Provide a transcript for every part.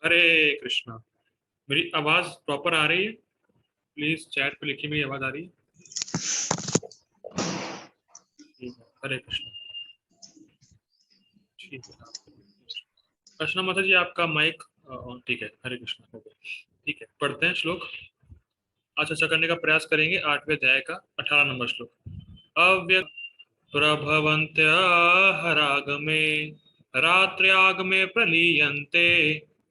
हरे कृष्णा। मेरी आवाज प्रॉपर आ रही है? प्लीज चैट पे लिखिए मेरी आवाज आ रही है। ठीक है, हरे कृष्णा। ठीक है। अर्चना माता जी आपका माइक ऑन। ठीक है, हरे कृष्णा हो गया। ठीक है, पढ़ते हैं श्लोक। आज चर्चा करने का प्रयास करेंगे 8वें अध्याय का 18 नंबर श्लोक। अव्यक्त प्रभवन्त्य हरागमे रात्र्यागमे प्रलीयन्ते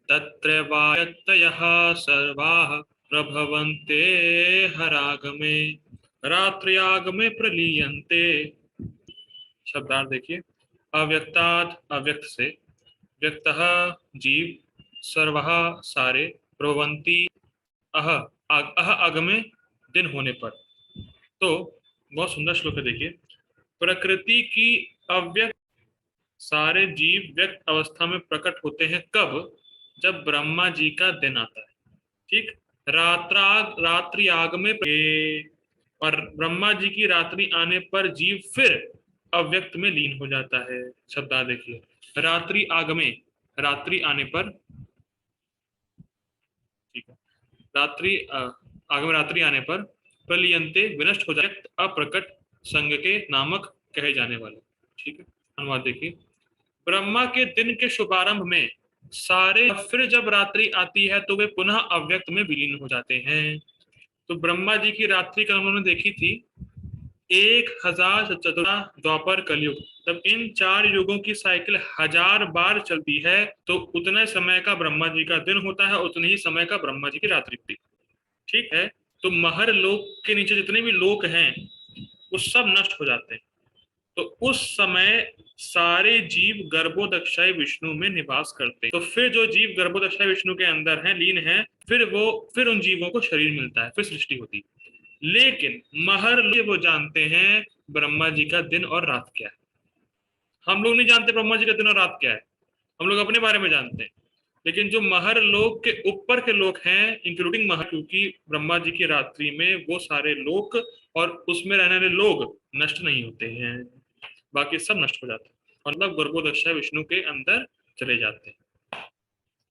तत्र वायक्तयः सर्वाः प्रभवन्ते हरागमे रात्र्यागमे प्रलीयन्ते। शब्दार्थ देखिए। अव्यक्तात् अव्यक्त से, व्यक्तः जीव, सर्वः सारे, प्रभवन्ति अह अह आगमे दिन होने पर। तो बहुत सुंदर श्लोक है देखिए। प्रकृति की अव्यक्त सारे जीव व्यक्त अवस्था में प्रकट होते हैं कब? जब ब्रह्मा जी का दिन आता है। ठीक। रात्रि आग में और ब्रह्मा जी की रात्रि आने पर जीव फिर अव्यक्त में लीन हो जाता है। शब्द देखिए। रात्रि आग में, रात्रि आने पर। ठीक है। रात्रि आग में रात्रि आने पर प्रलियंते विनष्ट हो जाए, अप्रकट संग के नामक कहे जाने वाले। ठीक है। अनुवाद देखिए। ब्रह्मा के दिन के शुभारंभ में सारे, फिर जब रात्रि आती है तो वे पुनः अव्यक्त में विलीन हो जाते हैं। तो ब्रह्मा जी की रात्रि का उन्होंने देखी थी 1000 द्वापर कलयुग। तब इन 4 युगों की साइकिल 1000 बार चलती है तो उतने समय का ब्रह्मा जी का दिन होता है, उतने ही समय का ब्रह्मा जी की रात्रि होती है। ठीक है। तो महर लोक के नीचे जितने भी लोक हैं वो सब नष्ट हो जाते हैं। तो उस समय सारे जीव गर्भोदक्षाय विष्णु में निवास करते हैं। तो फिर जो जीव गर्भोदक्षाय विष्णु के अंदर हैं, लीन हैं, फिर उन जीवों को शरीर मिलता है, फिर सृष्टि होती है। लेकिन महर वो जानते हैं ब्रह्मा जी का दिन और रात क्या है। हम लोग नहीं जानते ब्रह्मा जी का दिन और रात क्या है, हम लोग अपने बारे में जानते हैं। लेकिन जो महर लोक के ऊपर के लोग हैं, इंक्लूडिंग महर, क्योंकि ब्रह्मा जी की रात्रि में वो सारे लोक और उसमें रहने वाले लोग नष्ट नहीं होते हैं, बाकी सब नष्ट हो जाते हैं, मतलब गर्भोदशा विष्णु के अंदर चले जाते हैं।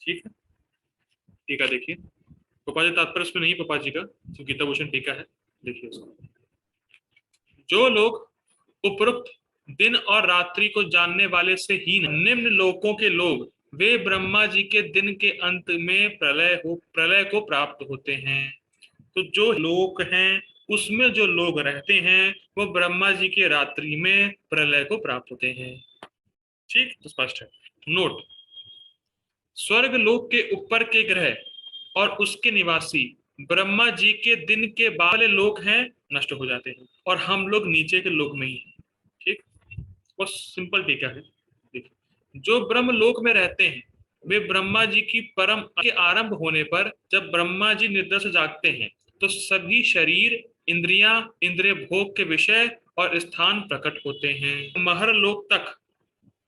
ठीक है। टीका देखिए। पपा जी तात्पर्य उसमें नहीं, पपा जी का जो गीता भूषण टीका है, देखिए उसको। जो लोग उपरोक्त दिन और रात्रि को जानने वाले से ही निम्न लोकों के लोग, वे ब्रह्मा जी के दिन के अंत में प्रलय को प्राप्त होते हैं। तो जो लोक हैं उसमें जो लोग रहते हैं वो ब्रह्मा जी के रात्रि में प्रलय को प्राप्त होते हैं। ठीक, तो स्पष्ट है। नोट। स्वर्ग लोक के ऊपर के ग्रह और उसके निवासी ब्रह्मा जी के दिन के बाद वाले लोग हैं, नष्ट हो जाते हैं, और हम लोग नीचे के लोक में ही हैं। ठीक। वो सिंपल टीका है। देखिए, जो ब्रह्म लोक में रहते हैं वे ब्रह्मा जी की परम के आरंभ होने पर, जब ब्रह्मा जी निद्रा से जागते हैं तो सभी शरीर, इंद्रियां, इंद्रिय भोग के विषय और स्थान प्रकट होते हैं। महर लोक तक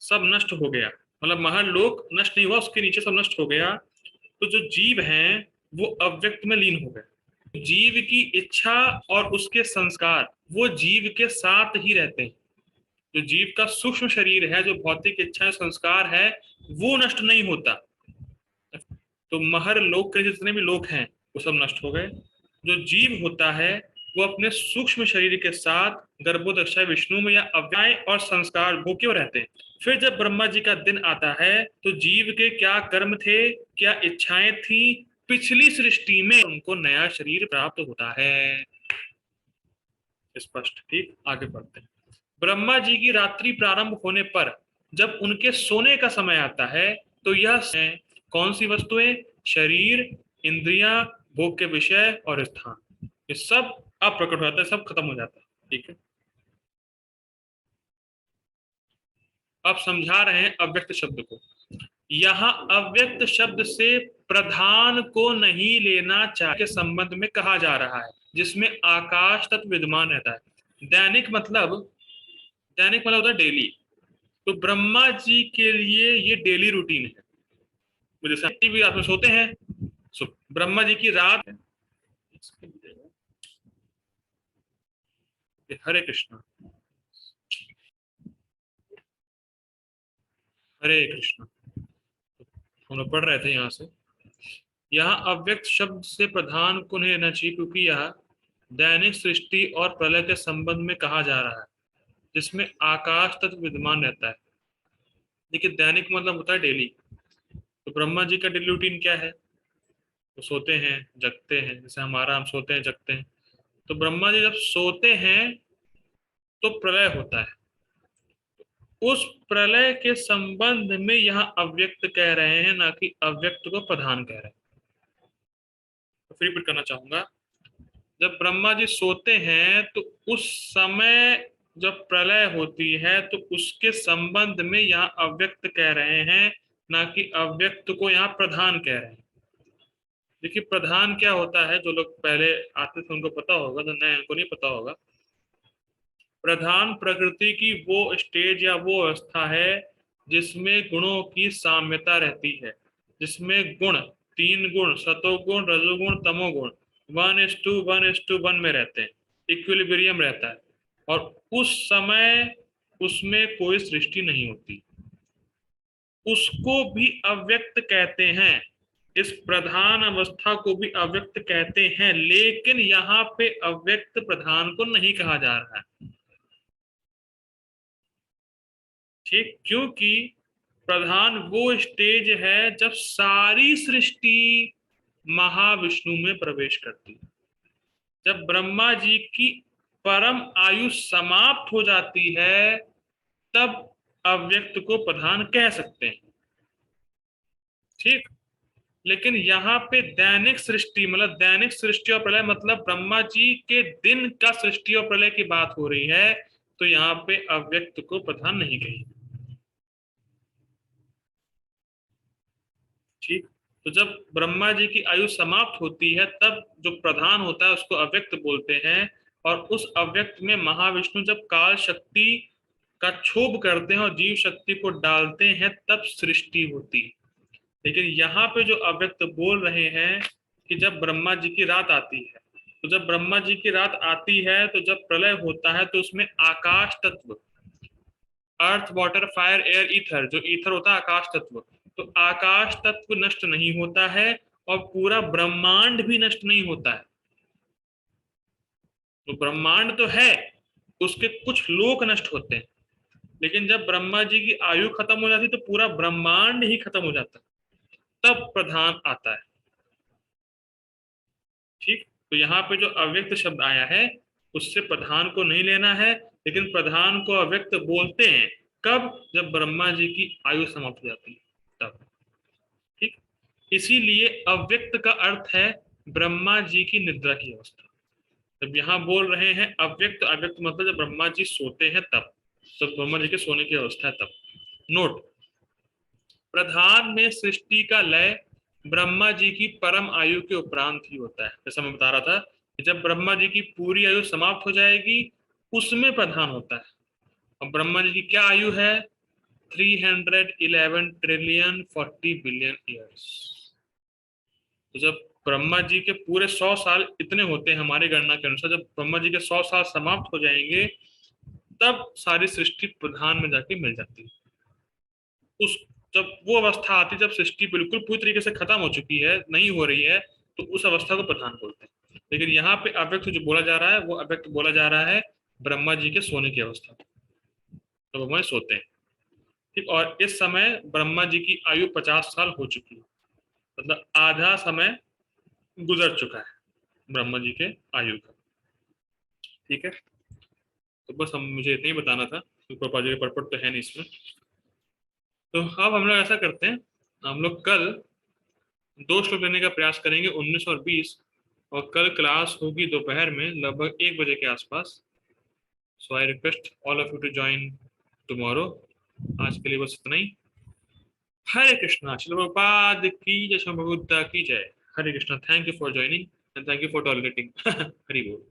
सब नष्ट हो गया, मतलब महर लोक नष्ट नहीं हुआ, उसके नीचे सब नष्ट हो गया। तो जो जीव हैं वो अव्यक्त में लीन हो गए। जीव की इच्छा और उसके संस्कार वो जीव के साथ ही रहते हैं। जो जीव का सूक्ष्म शरीर है, जो भौतिक इच्छा संस्कार है, वो नष्ट नहीं होता। तो महर लोक के जितने भी लोग हैं वो सब नष्ट हो गए। जो जीव होता है वो अपने सूक्ष्म शरीर के साथ गर्भोदक्षाय विष्णु में या अव्यय और संस्कार वो क्यों रहते हैं। फिर जब ब्रह्मा जी का दिन आता है तो जीव के क्या कर्म थे, क्या इच्छाएं थी, पिछली सृष्टि में उनको नया शरीर प्राप्त होता है। स्पष्ट। ठीक, आगे बढ़ते हैं। ब्रह्मा जी की रात्रि प्रारंभ होने पर जब उनके सोने का समय आता है तो यह कौन सी वस्तुएं, शरीर, इंद्रियां, भोग के विषय और स्थान, ये सब अप्रकट हो जाता है, सब खत्म हो जाता है। ठीक है। अब समझा रहे हैं अव्यक्त शब्द को। यहां अव्यक्त शब्द से प्रधान को नहीं लेना चाहिए के संबंध में कहा जा रहा है, जिसमें आकाश तत्व विद्यमान रहता है। दैनिक मतलब होता है डेली। तो ब्रह्मा जी के लिए ये डेली रूटीन है। जैसे भी रात में सोते हैं, सो ब्रह्मा जी की रात। हरे कृष्णा। हरे कृष्णा। हम लोग पढ़ रहे थे यहाँ से। यहाँ अव्यक्त शब्द से प्रधान को नहीं लेना चाहिए, क्योंकि यह दैनिक सृष्टि और प्रलय के संबंध में कहा जा रहा है, जिसमें आकाश तत्व विद्यमान रहता है। देखिए, दैनिक मतलब होता है डेली। तो ब्रह्मा जी का डेली रूटीन क्या है? वो सोते हैं, जगते हैं, जैसे हमारा हम सोते हैं, जगते हैं। तो ब्रह्मा जी जब सोते हैं तो प्रलय होता है। उस प्रलय के संबंध में यहाँ अव्यक्त कह रहे हैं, ना कि अव्यक्त को प्रधान कह रहे हैं। तो फिर रिपीट करना चाहूंगा, जब ब्रह्मा जी सोते हैं तो उस समय जब प्रलय होती है तो उसके संबंध में यहाँ अव्यक्त कह रहे हैं, ना कि अव्यक्त को यहाँ प्रधान कह रहे हैं। देखिए, प्रधान क्या होता है, जो लोग पहले आते थे उनको पता होगा, तो नए उनको नहीं पता होगा। प्रधान प्रकृति की वो स्टेज या वो अवस्था है जिसमें गुणों की साम्यता रहती है, जिसमें गुण, तीन गुण, सतोगुण, रजोगुण, तमोगुण 1:1:1 में रहते हैं, इक्विलिब्रियम रहता है। और उस समय उसमें कोई सृष्टि नहीं होती, उसको भी अव्यक्त कहते हैं। इस प्रधान अवस्था को भी अव्यक्त कहते हैं, लेकिन यहाँ पे अव्यक्त प्रधान को नहीं कहा जा रहा है। ठीक, क्योंकि प्रधान वो स्टेज है जब सारी सृष्टि महाविष्णु में प्रवेश करती है। जब ब्रह्मा जी की परम आयु समाप्त हो जाती है, तब अव्यक्त को प्रधान कह सकते हैं। ठीक, लेकिन यहाँ पे दैनिक सृष्टि, मतलब दैनिक सृष्टि और प्रलय, मतलब ब्रह्मा जी के दिन का सृष्टि और प्रलय की बात हो रही है, तो यहाँ पे अव्यक्त को प्रधान नहीं कही। ठीक, तो जब ब्रह्मा जी की आयु समाप्त होती है, तब जो प्रधान होता है उसको अव्यक्त बोलते हैं। और उस अव्यक्त में महाविष्णु जब काल शक्ति का क्षोभ करते हैं और जीव शक्ति को डालते हैं, तब सृष्टि होती है। लेकिन यहाँ पे जो अव्यक्त बोल रहे हैं कि जब ब्रह्मा जी की रात आती है, तो जब ब्रह्मा जी की रात आती है तो जब प्रलय होता है तो उसमें आकाश तत्व, earth water fire air ether, जो ईथर होता है आकाश तत्व, तो आकाश तत्व नष्ट नहीं होता है और पूरा ब्रह्मांड भी नष्ट नहीं होता है। तो ब्रह्मांड तो है, उसके कुछ लोक नष्ट होते हैं, लेकिन जब ब्रह्मा जी की आयु खत्म हो जाती है तो पूरा ब्रह्मांड ही खत्म हो जाता है, तब प्रधान आता है। ठीक, तो यहाँ पे जो अव्यक्त शब्द आया है उससे प्रधान को नहीं लेना है, लेकिन प्रधान को अव्यक्त बोलते हैं कब? जब ब्रह्मा जी की आयु समाप्त हो जाती है, तब। ठीक, इसीलिए अव्यक्त का अर्थ है ब्रह्मा जी की निद्रा की अवस्था। जब यहाँ बोल रहे हैं अव्यक्त, अव्यक्त मतलब जब ब्रह्मा जी सोते हैं तब, जब ब्रह्मा जी के सोने की अवस्था है तब। नोट, प्रधान में सृष्टि का लय ब्रह्मा जी की परम आयु के उपरांत ही होता है। जैसा मैं बता रहा था कि जब ब्रह्मा जी की पूरी आयु समाप्त हो जाएगी, उसमें प्रधान होता है। और ब्रह्मा जी की क्या आयु है? 311 ट्रिलियन 40 बिलियन ईयर्स। तो जब ब्रह्मा जी के पूरे 100 साल इतने होते हैं हमारी गणना के अनुसार, जब ब्रह्मा जी के 100 साल समाप्त हो जाएंगे, तब सारी सृष्टि प्रधान में जाके मिल जाती है। उस जब वो अवस्था आती है जब सृष्टि बिल्कुल पूरी तरीके से खत्म हो चुकी है, नहीं हो रही है, तो उस अवस्था को प्रधान बोलते हैं। लेकिन यहाँ पे अव्यक्त जो बोला जा रहा है वो अव्यक्त बोला जा रहा है ब्रह्मा जी के सोने की अवस्था, तो ब्रह्मा सोते हैं। ठीक, और इस समय ब्रह्मा जी की आयु 50 साल हो चुकी है, मतलब आधा समय गुजर चुका है ब्रह्मा जी के आयु का। ठीक है, तो बस हम मुझे इतना ही बताना था, पापा जी का परपट तो है नहीं इसमें। तो अब हम लोग ऐसा करते हैं, हम लोग कल 2 श्लोक लेने का प्रयास करेंगे, 19 और 20। और कल क्लास होगी दोपहर में लगभग 1 बजे के आसपास। So I request all of you to join tomorrow. आज के लिए बस इतना ही। हरे कृष्णा, श्रील प्रभुपाद की जय, श्री बुद्धा की जय। Hare Krishna, thank you for joining and thank you for tolerating. Hari बोल।